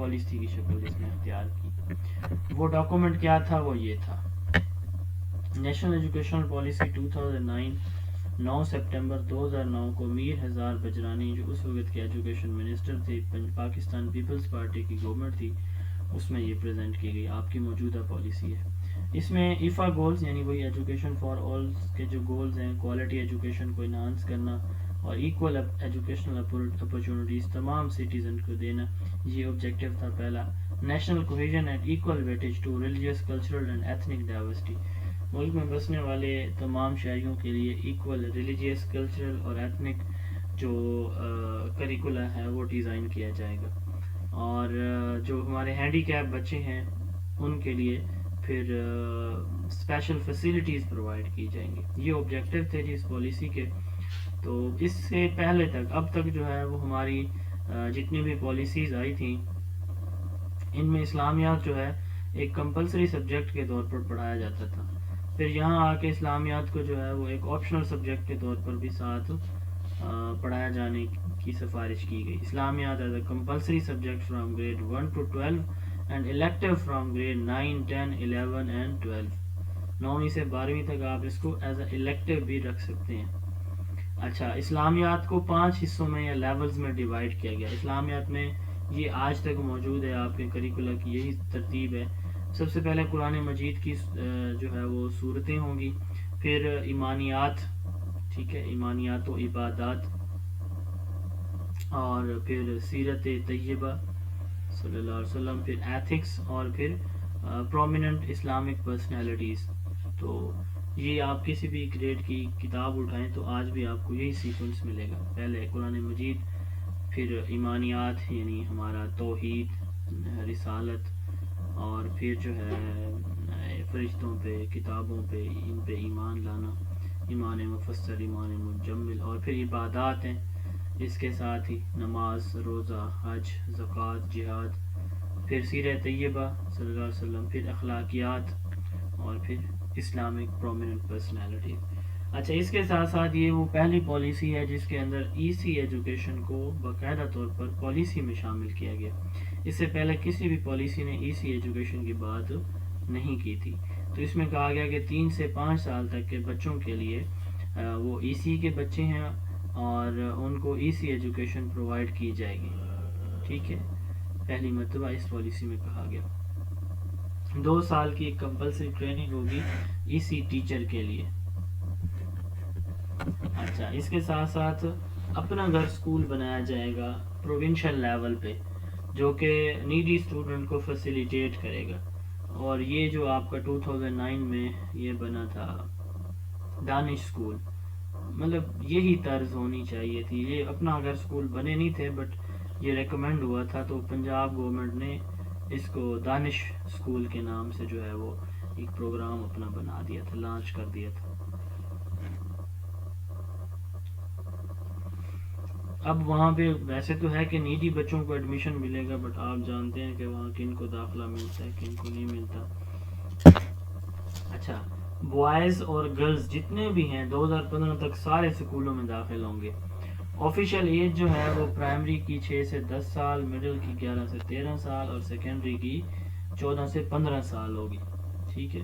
Policy کی شکل اس نے اختیار کی. وہ ڈاکومنٹ کیا تھا؟ وہ یہ تھا نیشنل ایجوکیشنل پالیسی 2009. 9 سپٹمبر 2009 کو میر ہزار بجرانی جو اس وقت کے ایجوکیشن منسٹر تھے، پاکستان پیپلز پارٹی کی گورنمنٹ تھی، اس میں یہ پریزنٹ کی گئی. آپ کی موجودہ پالیسی ہے. اس میں ایفا گولز یعنی وہی ایجوکیشن فار آل کے جو گولز ہیں، کوالٹی ایجوکیشن کو انہانس کرنا اور ایکول ایجوکیشنل اپرچونٹیز تمام سٹیزن کو دینا، یہ آبجیکٹو تھا پہلا. National cohesion and equal weightage to religious cultural and ethnic diversity, ملک میں بسنے والے تمام شہریوں کے لیے ایکول ریلیجیس کلچرل اور ایتھنک جو کریکولا ہے وہ ڈیزائن کیا جائے گا. اور جو ہمارے ہینڈی کیپ بچے ہیں ان کے لیے پھر اسپیشل فیسلٹیز پرووائڈ کی جائیں گی. یہ آبجیکٹو تھے جی اس پالیسی کے. تو اس سے پہلے تک اب تک جو ہے وہ ہماری جتنی بھی پالیسیز آئی تھیں ان میں اسلامیات جو ہے ایک کمپلسری سبجیکٹ کے طور پر پڑھایا جاتا تھا. پھر یہاں آ کے اسلامیات کو جو ہے وہ ایک آپشنل سبجیکٹ کے طور پر بھی ساتھ پڑھایا جانے کی سفارش کی گئی. Islamiat as a compulsory subject from grade 1 to 12 and elective from grade 9, 10, 11 and 12. 9ویں سے 12ویں تک آپ اس کو ایز اے الیکٹیو بھی رکھ سکتے ہیں. اچھا، اسلامیات کو 5 حصوں میں یا لیولز میں ڈیوائڈ کیا گیا. اسلامیات میں یہ آج تک موجود ہے، آپ کے کریکولا کی یہی ترتیب ہے. سب سے پہلے قرآن مجید کی جو ہے وہ صورتیں ہوں گی، پھر ایمانیات، ٹھیک ہے، ایمانیات و عبادات، اور پھر سیرت طیبہ صلی اللہ علیہ وسلم، پھر ایتھکس، اور پھر پرومیننٹ اسلامک پرسنالٹیز. تو یہ آپ کسی بھی گریڈ کی کتاب اٹھائیں تو آج بھی آپ کو یہی سیکوینس ملے گا. پہلے قرآن مجید، پھر ایمانیات یعنی ہمارا توحید، رسالت، اور پھر جو ہے فرشتوں پہ، کتابوں پہ، ان پہ ایمان لانا، ایمان مفسر، ایمان مجمل، اور پھر عبادات ہیں اس کے ساتھ ہی نماز، روزہ، حج، زکوٰۃ، جہاد، پھر سیرت طیبہ صلی اللہ علیہ وسلم، پھر اخلاقیات، اور پھر اسلامک پرومیننٹ پرسنالٹی. اچھا، اس کے ساتھ ساتھ یہ وہ پہلی پالیسی ہے جس کے اندر ای سی ایجوکیشن کو باقاعدہ طور پر پالیسی میں شامل کیا گیا. اس سے پہلے کسی بھی پالیسی نے ای سی ایجوکیشن کی بات نہیں کی تھی. تو اس میں کہا گیا کہ 3 سے 5 سال تک کے بچوں کے لیے وہ ای سی کے بچے ہیں اور ان کو ای سی ایجوکیشن پرووائڈ کی جائے گی. ٹھیک ہے، پہلی مرتبہ اس پالیسی میں کہا گیا. 2 سال کی ایک کمپلسری ٹریننگ ہوگی ای سی ٹیچر کے لیے. اچھا، اس کے ساتھ ساتھ اپنا گھر اسکول بنایا جائے گا پروونشل لیول پہ، جو کہ نیڈی اسٹوڈنٹ کو فیسیلیٹیٹ کرے گا. اور یہ جو آپ کا 2009 میں یہ بنا تھا دانش اسکول، مطلب یہی طرز ہونی چاہیے تھی. یہ اپنا اگر اسکول بنے نہیں تھے بٹ یہ ریکمینڈ ہوا تھا، تو پنجاب گورنمنٹ نے اس کو دانش اسکول کے نام سے جو ہے وہ ایک پروگرام اپنا بنا دیا تھا، لانچ کر دیا تھا. اب وہاں پہ ویسے تو ہے کہ نیڈی بچوں کو ایڈمیشن ملے گا، بٹ آپ جانتے ہیں کہ وہاں کن کو داخلہ ملتا ہے، کن کو نہیں ملتا. اچھا، بوائز اور گرلز جتنے بھی ہیں 2015 تک سارے اسکولوں میں داخل ہوں گے. آفیشیل ایج جو ہے وہ پرائمری کی 6 سے 10 سال، مڈل کی 11 سے 13 سال، اور سیکنڈری کی 14 سے 15 سال ہوگی. ٹھیک ہے،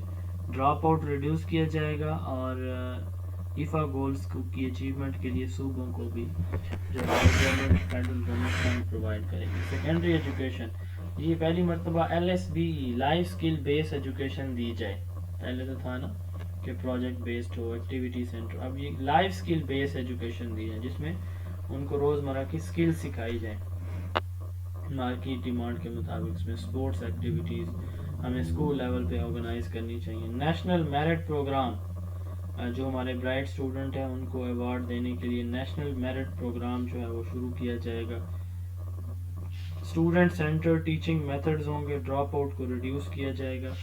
ڈراپ آؤٹ ریڈیوس کیا جائے گا، اور ایفا گولز کی اچیومنٹ کے لیے صوبوں کو بھی جو گورنمنٹ فیڈرل گورنمنٹ پرووائڈ کرے گی. سیکنڈری ایجوکیشن، یہ پہلی مرتبہ L S B life skill base education دی جائے. پہلے تو تھا نا کہ پروجیکٹ بیسڈ ہو، ایکٹیویٹی سینٹر، اب یہ لائف اسکل بیس ایجوکیشن دی ہے جس میں ان کو روزمرہ کی اسکل سکھائی جائے مارکیٹ ڈیمانڈ کے مطابق. اس میں اسپورٹس ایکٹیویٹیز ہمیں اسکول لیول پہ آرگنائز کرنی چاہیے. نیشنل میرٹ پروگرام، جو ہمارے برائٹ اسٹوڈنٹ ہیں ان کو ایوارڈ دینے کے لیے نیشنل میرٹ پروگرام جو ہے وہ شروع کیا جائے گا. اسٹوڈنٹ سینٹر ٹیچنگ میتھڈز ہوں گے، ڈراپ آؤٹ کو ریڈیوس کیا جائے گا.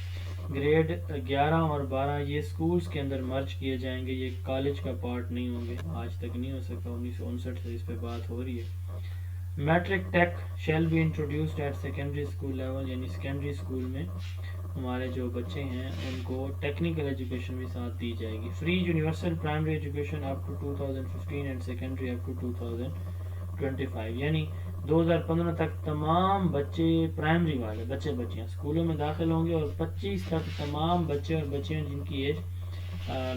گریڈ 11 اور 12 یہ اسکولز کے اندر مرج کیے جائیں گے، یہ کالج کا پارٹ نہیں ہوں گے. آج تک نہیں ہو سکتا، 1959 سے اس پہ بات ہو رہی ہے. Matric tech shall be introduced at secondary school level, یعنی سیکنڈری اسکول میں ہمارے جو بچے ہیں ان کو ٹیکنیکل ایجوکیشن بھی ساتھ دی جائے گی. Free universal primary education up to 2015 and secondary up to 2025، یعنی 2015 تک تمام بچے پرائمری والے بچیاں اسکولوں میں داخل ہوں گے، اور 25 تک تمام بچے اور بچیاں جن کی ایج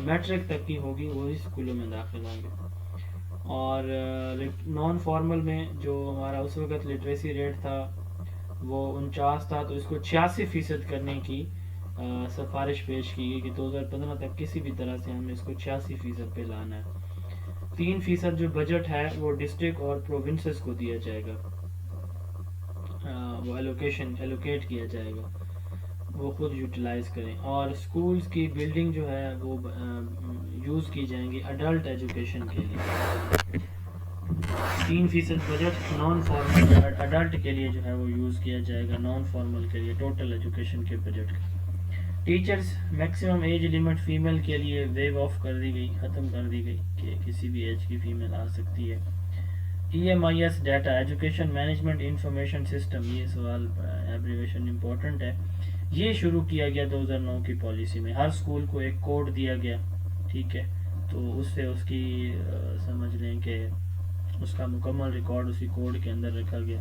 میٹرک تک کی ہوگی وہی اسکولوں میں داخل ہوں گے۔ اور نان فارمل میں جو ہمارا اس وقت لٹریسی ریٹ تھا وہ 49 تھا، تو اس کو 86% کرنے کی سفارش پیش کی گئی کہ 2015 تک کسی بھی طرح سے ہمیں اس کو 86% پہ لانا ہے۔ 3% جو بجٹ ہے وہ ڈسٹرکٹ اور پروونسز کو دیا جائے گا، وہ ایلوکیٹ کیا جائے گا، وہ خود یوٹیلائز کریں۔ اور سکولز کی بلڈنگ جو ہے وہ یوز کی جائیں گی اڈلٹ ایجوکیشن کے لیے۔ 3% بجٹ نان فارمل اڈلٹ کے لیے جو ہے وہ یوز کیا جائے گا، نان فارمل کے لیے ٹوٹل ایجوکیشن کے بجٹ کا۔ Teachers maximum age limit female کے لیے ویو آف کر دی گئی، ختم کر دی گئی کہ کسی بھی ایج کی فیمیل آ سکتی ہے۔ EMIS data education management information system, یہ سوال ایبریویشن امپورٹنٹ ہے، یہ شروع کیا گیا 2009 کی پالیسی میں۔ ہر اسکول کو ایک کوڈ دیا گیا، ٹھیک ہے، تو اس سے اس کی سمجھ لیں کہ اس کا مکمل ریکارڈ اسی کوڈ کے اندر رکھا گیا،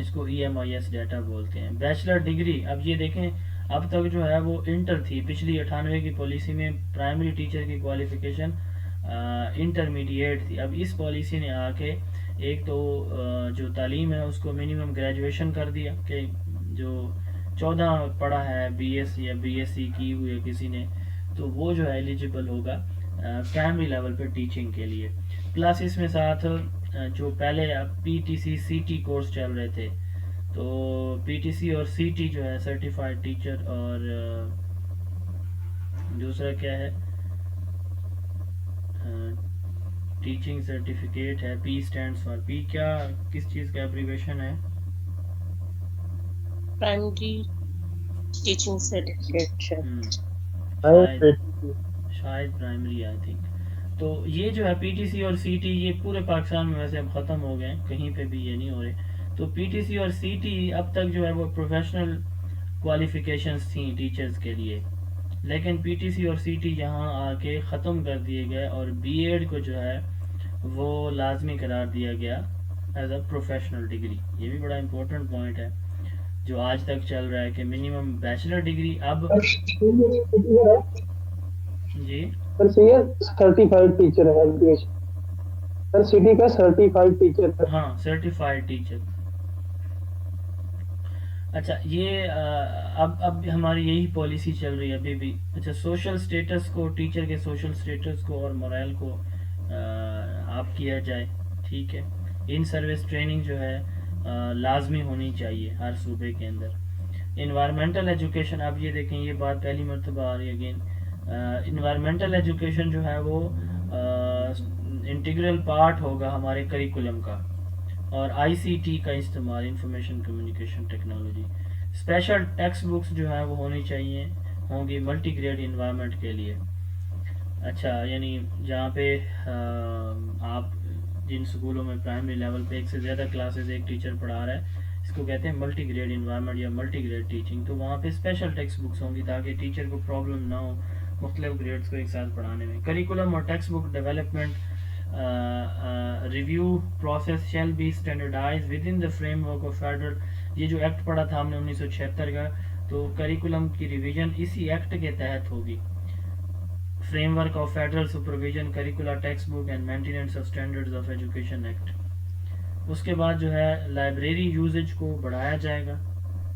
اس کو EMIS ڈیٹا بولتے ہیں۔ بیچلر ڈگری، اب یہ دیکھیں اب تک جو ہے وہ انٹر تھی، پچھلی 98 کی پالیسی میں پرائمری ٹیچر کی کوالیفیکیشن انٹرمیڈیٹ تھی۔ اب اس پالیسی نے آ کے ایک تو جو تعلیم ہے اس کو منیمم گریجویشن کر دیا کہ جو 14 پڑھا ہے BS یا BSc کی ہوئی ہے کسی نے، تو وہ جو ہے ایلیجیبل ہوگا پرائمری لیول پہ ٹیچنگ کے لیے۔ پلس اس میں ساتھ جو پہلے PTC CT کورس چل رہے تھے، تو PTC اور CT جو ہے سرٹیفائڈ ٹیچر، اور دوسرا کیا ہے ٹیچنگ سرٹیفکیٹ ہے، P اسٹینڈس فار P، کیا کس چیز کا ایبریویشن ہے؟ پرائمری ٹیچنگ سرٹیفکیٹ شاید پرائمری آئی تھنک۔ تو یہ جو ہے PTC اور CT یہ پورے پاکستان میں ویسے اب ختم ہو گئے، کہیں پہ بھی یہ نہیں ہو رہے۔ تو PTC اور CT اب تک جو ہے وہ پروفیشنل کوالیفیکیشنز تھیں ٹیچرز کے لیے، لیکن PTC اور CT یہاں آ کے ختم کر دیے گئے، اور BEd کو جو ہے وہ لازمی قرار دیا گیا ایز اے پروفیشنل ڈگری۔ یہ بھی بڑا امپورٹنٹ پوائنٹ ہے جو آج تک چل رہا ہے کہ منیمم بیچلر ڈگری اب جی سرٹیفائڈ ٹیچر ہے ایجوکیشن سر، سٹی کا سرٹیفائڈ ٹیچر ہے۔ ہاں سرٹیفائڈ ٹیچر۔ اچھا یہ اب ہماری یہی پالیسی چل رہی ہے ابھی بھی۔ اچھا سوشل سٹیٹس کو، ٹیچر کے سوشل سٹیٹس کو اور مورائل کو آپ کیا جائے، ٹھیک ہے۔ ان سروس ٹریننگ جو ہے لازمی ہونی چاہیے ہر صوبے کے اندر۔ انوائرمنٹل ایجوکیشن، اب یہ دیکھیں یہ بات پہلی مرتبہ آ رہی ہے اگین، انوائرمنٹل ایجوکیشن جو ہے وہ انٹیگرل پارٹ ہوگا ہمارے کریکولم کا، اور ICT کا استعمال، information communication technology. Special text books جو ہے وہ ہونی چاہیے، ہوں گی ملٹی گریڈ انوائرمنٹ کے لیے۔ اچھا یعنی جہاں پہ آپ جن سکولوں میں پرائمری لیول پہ ایک سے زیادہ کلاسز ایک ٹیچر پڑھا رہا ہے، اس کو کہتے ہیں ملٹی گریڈ انوائرمنٹ یا ملٹی گریڈ ٹیچنگ، تو وہاں پہ اسپیشل ٹیکسٹ بکس ہوں گی تاکہ ٹیچر کو پرابلم نہ ہو مختلف گریڈز کو ایک ساتھ پڑھانے میں۔ کریکولم اور textbook development review process shall be standardise within the framework of federal, یہ جو ایکٹ پڑھا تھا ہم نے 1976 کا، تو کریکولم کی ریویژن اسی ایکٹ کے تحت ہوگی۔ Framework of federal supervision curricular text book and maintenance of standards of education act. اس کے بعد جو ہے لائبریری یوزیج کو بڑھایا جائے گا،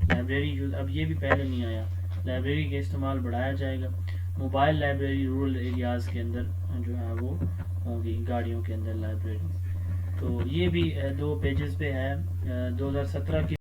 لائبریری یوز اب یہ بھی پہلے نہیں آیا، لائبریری کے استعمال بڑھایا جائے گا۔ موبائل لائبریری رورل ایریاز کے اندر جو ہے وہ ہوں گی، گاڑیوں کے اندر لائبریری۔ تو یہ بھی 2 پیجز پہ ہے 2017 کی